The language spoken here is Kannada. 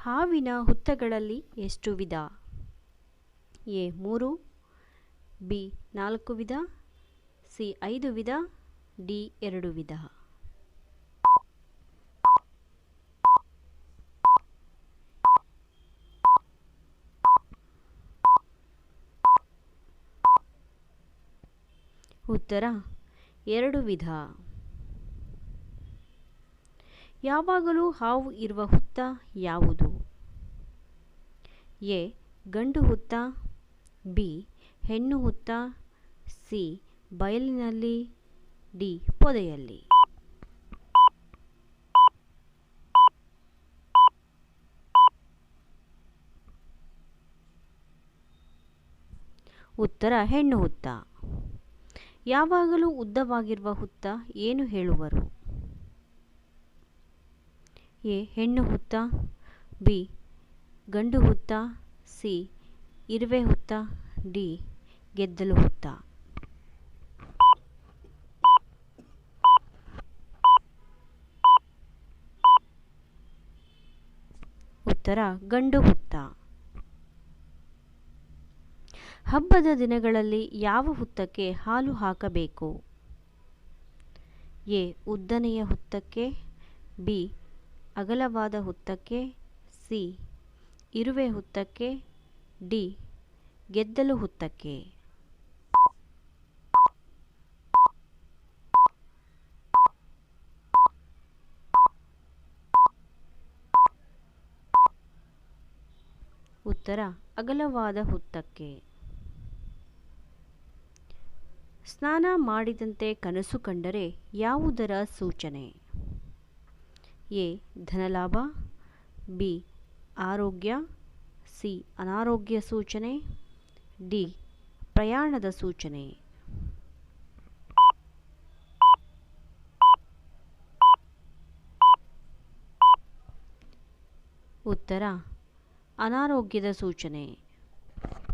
ಹಾವಿನ ಹುತ್ತಗಳಲ್ಲಿ ಎಷ್ಟು ವಿಧ? ಎ 3, ಬಿ 4 ವಿಧ, ಸಿ 5 ವಿಧ, ಡಿ 2 ವಿಧ. ಉತ್ತರ 2 ವಿಧ. ಯಾವಾಗಲೂ ಹಾವು ಇರುವ ಹುತ್ತ ಯಾವುದು? ಎ ಗಂಡು ಹುತ್ತ, ಬಿ ಹೆಣ್ಣು ಹುತ್ತ, ಸಿ ಬಯಲಿನಲ್ಲಿ, ಡಿ ಪೊದೆಯಲ್ಲಿ. ಉತ್ತರ ಹೆಣ್ಣು ಹುತ್ತ. ಯಾವಾಗಲೂ ಉದ್ದವಾಗಿರುವ ಹುತ್ತ ಏನು ಹೇಳುವರು? ಎ ಹೆಣ್ಣು ಹುತ್ತ, ಬಿ ಗಂಡು ಹುತ್ತ, ಸಿ ಇರುವೆ ಹುತ್ತ, ಡಿ ಗೆದ್ದಲು ಹುತ್ತ. ಉತ್ತರ ಗಂಡು ಹುತ್ತ. ಹಬ್ಬದ ದಿನಗಳಲ್ಲಿ ಯಾವ ಹುತ್ತಕ್ಕೆ ಹಾಲು ಹಾಕಬೇಕು? ಎ ಉದ್ದನೆಯ ಹುತ್ತಕ್ಕೆ, ಬಿ ಅಗಲವಾದ ಹುತ್ತಕ್ಕೆ, ಸಿ ಇರುವೆ ಹುತ್ತಕ್ಕೆ, ಡಿ ಗೆದ್ದಲು ಹುತ್ತಕ್ಕೆ. ಉತ್ತರ ಅಗಲವಾದ ಹುತ್ತಕ್ಕೆ. ಸ್ನಾನ ಮಾಡಿದಂತೆ ಕನಸು ಕಂಡರೆ ಯಾವುದರ ಸೂಚನೆ? ಎ ಧನಲಾಭ, ಬಿ ಆರೋಗ್ಯ, ಸಿ ಅನಾರೋಗ್ಯ ಸೂಚನೆ, ಡಿ ಪ್ರಯಾಣದ ಸೂಚನೆ. ಉತ್ತರ ಅನಾರೋಗ್ಯದ ಸೂಚನೆ.